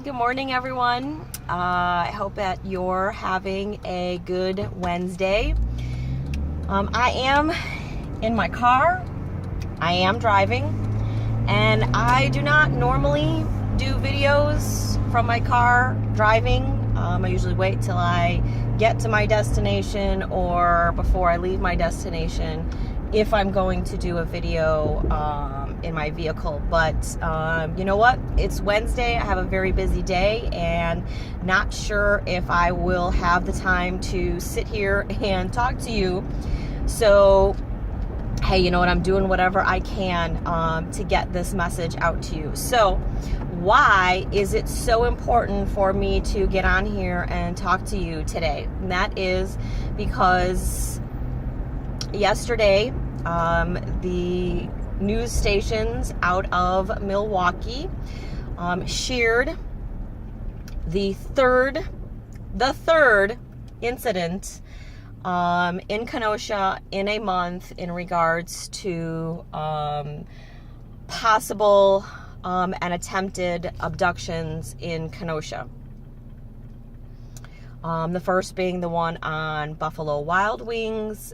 Good morning, everyone. I hope that you're having a good Wednesday. I am in my car. I am driving, and I do not normally do videos from my car driving. I usually wait till I get to my destination or before I leave my destination if I'm going to do a video in my vehicle. But you know what? It's Wednesday. I have a very busy day and not sure if I will have the time to sit here and talk to you. So, hey, you know what? I'm doing whatever I can to get this message out to you. So, why is it so important for me to get on here and talk to you today? And that is because yesterday, the news stations out of Milwaukee shared the third incident in Kenosha in a month in regards to possible and attempted abductions in Kenosha. The first being the one on Buffalo Wild Wings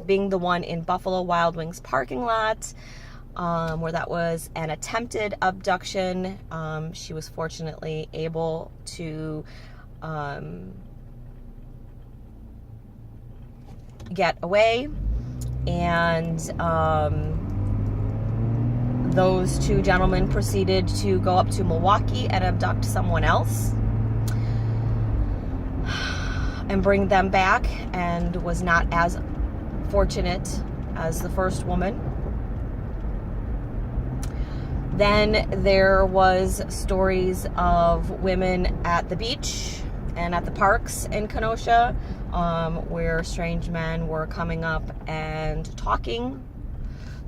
being the one in Buffalo Wild Wings parking lot, where that was an attempted abduction. She was fortunately able to get away, and those two gentlemen proceeded to go up to Milwaukee and abduct someone else and bring them back, and was not as fortunate as the first woman. Then there was stories of women at the beach and at the parks in Kenosha, where strange men were coming up and talking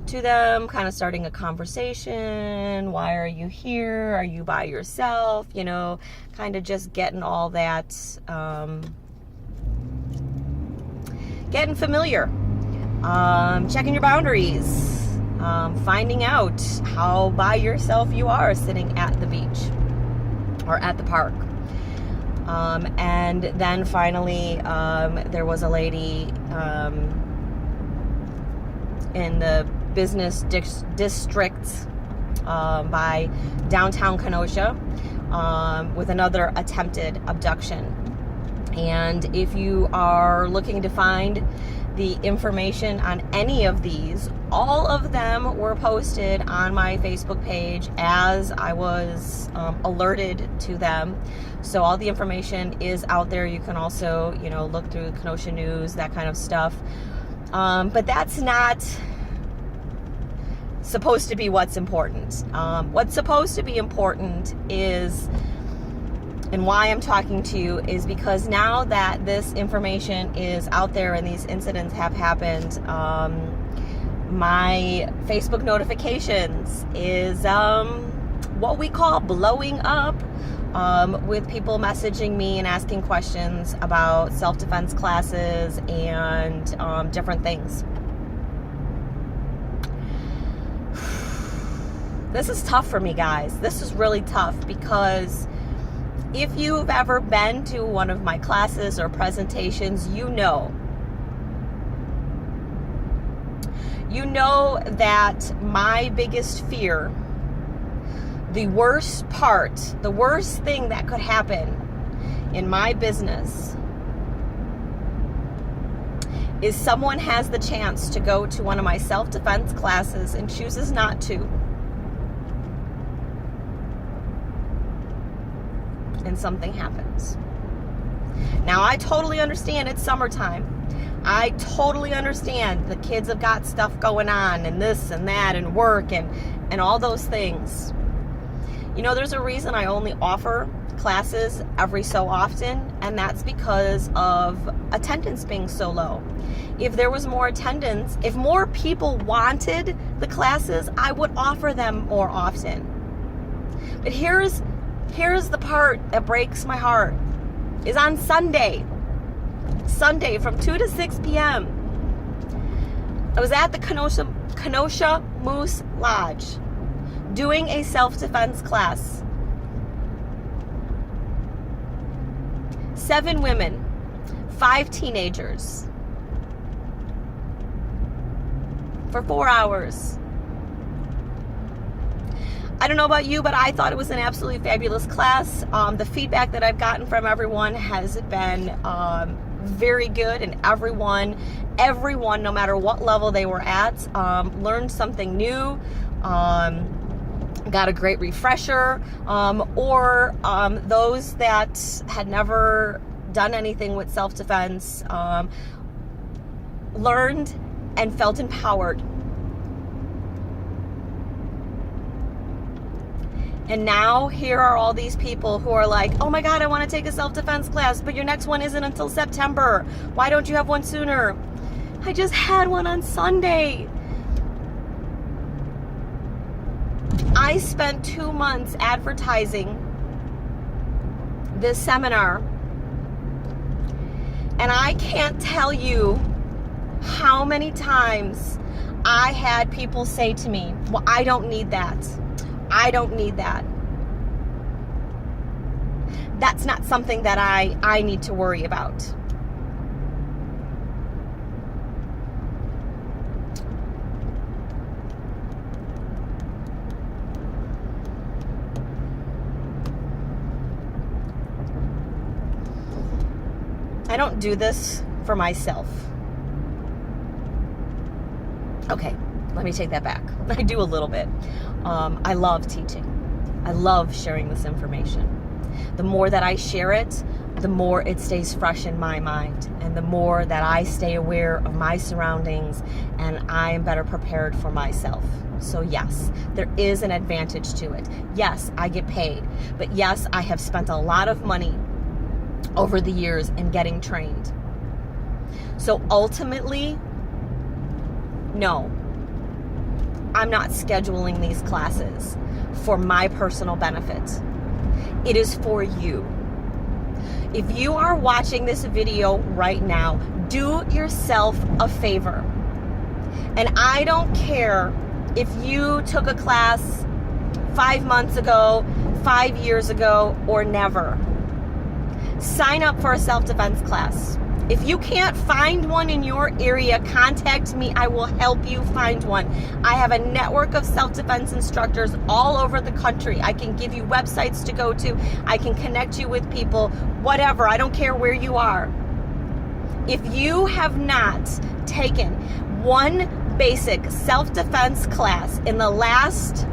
to them, kind of starting a conversation. Why are you here? Are you by yourself? You know, kind of just getting all that, getting familiar, checking your boundaries, finding out how by yourself you are sitting at the beach or at the park. And then finally, there was a lady in the business district by downtown Kenosha with another attempted abduction. And if you are looking to find the information on any of these, all of them were posted on my Facebook page as I was alerted to them. So all the information is out there. You can also, you know, look through Kenosha News, that kind of stuff. But that's not supposed to be what's important. What's supposed to be important is, and why I'm talking to you, is because now that this information is out there and these incidents have happened, my Facebook notifications is what we call blowing up, with people messaging me and asking questions about self-defense classes and different things. This is tough for me, guys. This is really tough, because if you've ever been to one of my classes or presentations, you know that my biggest fear, the worst thing that could happen in my business, is someone has the chance to go to one of my self-defense classes and chooses not to. And something happens. Now, I totally understand it's summertime. I totally understand the kids have got stuff going on, and this and that, and work, and all those things. You know, there's a reason I only offer classes every so often, and that's because of attendance being so low. If there was more attendance, if more people wanted the classes, I would offer them more often. But here's the part that breaks my heart, is on Sunday from 2 to 6 p.m. I was at the Kenosha Moose Lodge doing a self-defense class. 7 women, 5 teenagers for 4 hours. I don't know about you, but I thought it was an absolutely fabulous class. The feedback that I've gotten from everyone has been very good, and everyone, no matter what level they were at, learned something new, got a great refresher, or those that had never done anything with self-defense learned and felt empowered. And now here are all these people who are like, oh my God, I want to take a self-defense class, but your next one isn't until September. Why don't you have one sooner? I just had one on Sunday. I spent 2 months advertising this seminar, and I can't tell you how many times I had people say to me, well, I don't need that. I don't need that. That's not something that I need to worry about. I don't do this for myself. Okay, let me take that back. I do a little bit. I love teaching. I love sharing this information. The more that I share it, the more it stays fresh in my mind, and the more that I stay aware of my surroundings, and I am better prepared for myself. So yes, there is an advantage to it. Yes, I get paid, but yes, I have spent a lot of money over the years in getting trained. So ultimately, no, I'm not scheduling these classes for my personal benefit. It is for you. If you are watching this video right now, do yourself a favor. And I don't care if you took a class 5 months ago, 5 years ago, or never. Sign up for a self-defense class. If you can't find one in your area, contact me. I will help you find one. I have a network of self-defense instructors all over the country. I can give you websites to go to. I can connect you with people, whatever. I don't care where you are. If you have not taken one basic self-defense class in the last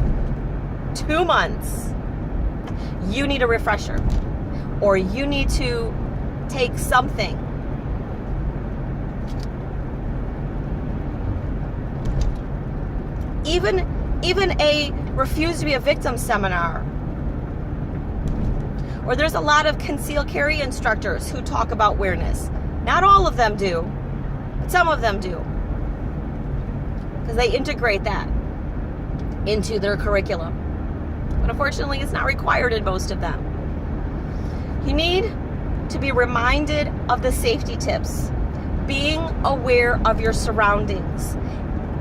2 months, you need a refresher, or you need to take something. Even a refuse to be a victim seminar. Or there's a lot of concealed carry instructors who talk about awareness. Not all of them do, but some of them do. Because they integrate that into their curriculum. But unfortunately, it's not required in most of them. You need to be reminded of the safety tips. Being aware of your surroundings.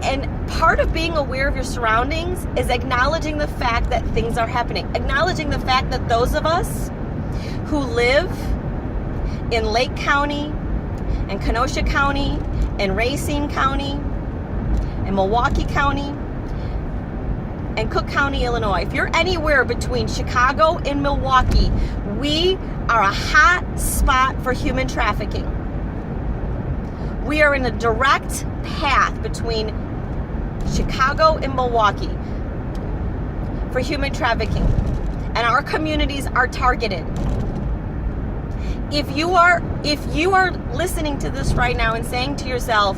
And part of being aware of your surroundings is acknowledging the fact that things are happening. Acknowledging the fact that those of us who live in Lake County, and Kenosha County, and Racine County, and Milwaukee County, and Cook County, Illinois. If you're anywhere between Chicago and Milwaukee, we are a hot spot for human trafficking. We are in a direct path between Chicago and Milwaukee for human trafficking, and our communities are targeted. If you are listening to this right now and saying to yourself,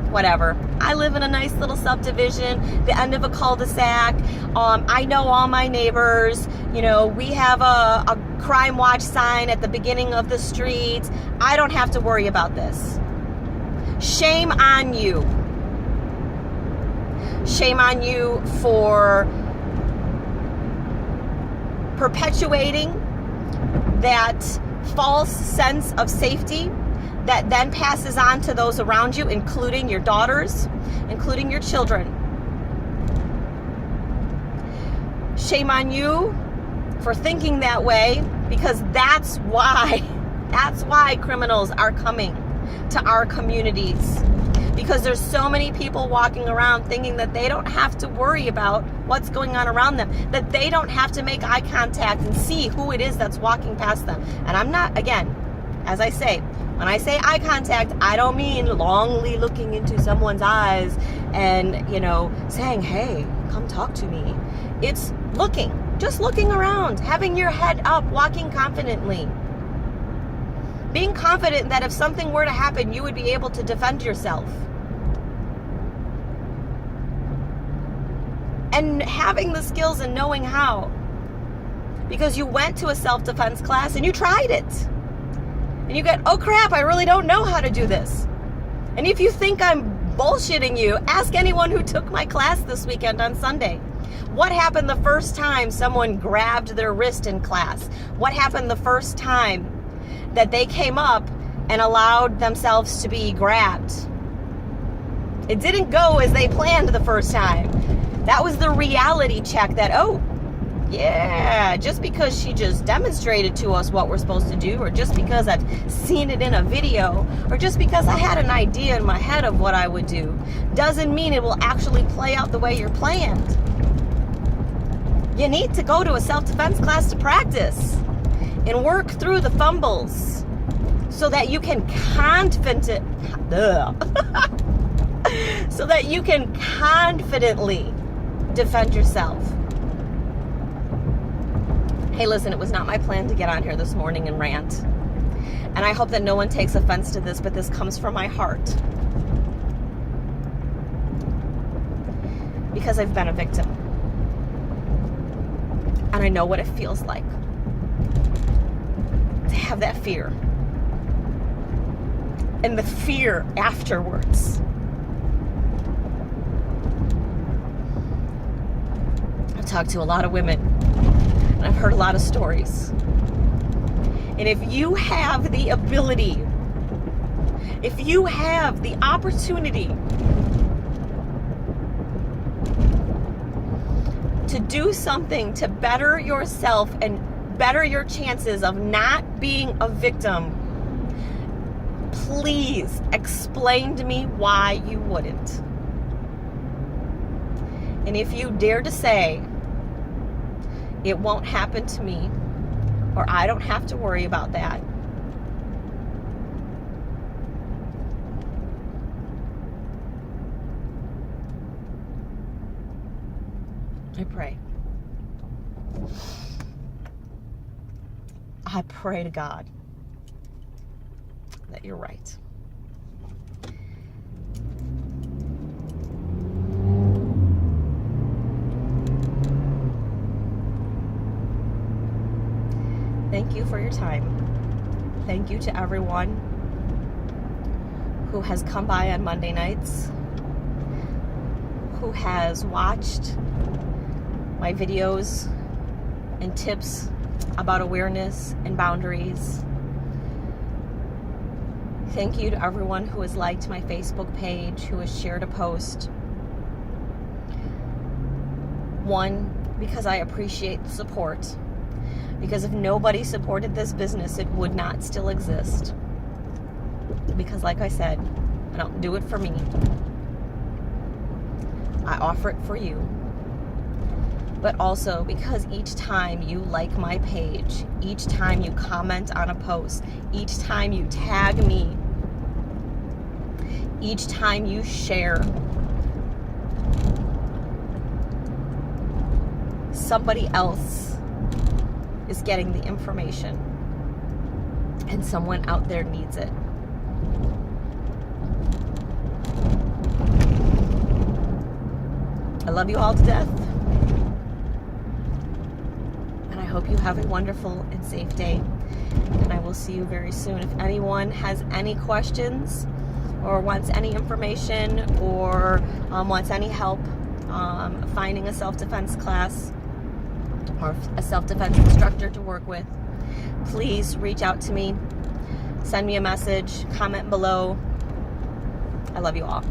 whatever, I live in a nice little subdivision, the end of a cul-de-sac, I know all my neighbors, we have a crime watch sign at the beginning of the street, I don't have to worry about this. Shame on you. Shame on you for perpetuating that false sense of safety that then passes on to those around you, including your daughters, including your children. Shame on you for thinking that way Because that's why criminals are coming to our communities. Because there's so many people walking around thinking that they don't have to worry about what's going on around them, that they don't have to make eye contact and see who it is that's walking past them. And I'm not, again, as I say, when I say eye contact, I don't mean longly looking into someone's eyes and, saying, hey, come talk to me. It's looking, just looking around, having your head up, walking confidently. Being confident that if something were to happen, you would be able to defend yourself. And having the skills and knowing how. Because you went to a self-defense class and you tried it. And you get, oh crap, I really don't know how to do this. And if you think I'm bullshitting you, ask anyone who took my class this weekend on Sunday. What happened the first time someone grabbed their wrist in class? What happened the first time that they came up and allowed themselves to be grabbed? It didn't go as they planned the first time. That was the reality check that, oh, yeah, just because she just demonstrated to us what we're supposed to do, or just because I've seen it in a video, or just because I had an idea in my head of what I would do, doesn't mean it will actually play out the way you're planned. You need to go to a self-defense class to practice and work through the fumbles so that you can confidently defend yourself. Hey, listen, it was not my plan to get on here this morning and rant. And I hope that no one takes offense to this, but this comes from my heart. Because I've been a victim. And I know what it feels like to have that fear. And the fear afterwards. I've talked to a lot of women. And I've heard a lot of stories. And if you have the ability, if you have the opportunity to do something to better yourself and better your chances of not being a victim, please explain to me why you wouldn't. And if you dare to say, it won't happen to me, or I don't have to worry about that, I pray to God that you're right. Thank you for your time. Thank you to everyone who has come by on Monday nights, who has watched my videos and tips about awareness and boundaries. Thank you to everyone who has liked my Facebook page, who has shared a post. One, because I appreciate the support. Because if nobody supported this business, it would not still exist. Because like I said, I don't do it for me. I offer it for you. But also because each time you like my page, each time you comment on a post, each time you tag me, each time you share, somebody else is getting the information, and someone out there needs it. I love you all to death, and I hope you have a wonderful and safe day, and I will see you very soon. If anyone has any questions or wants any information or wants any help finding a self-defense class or a self-defense instructor to work with, please reach out to me. Send me a message, comment below. I love you all.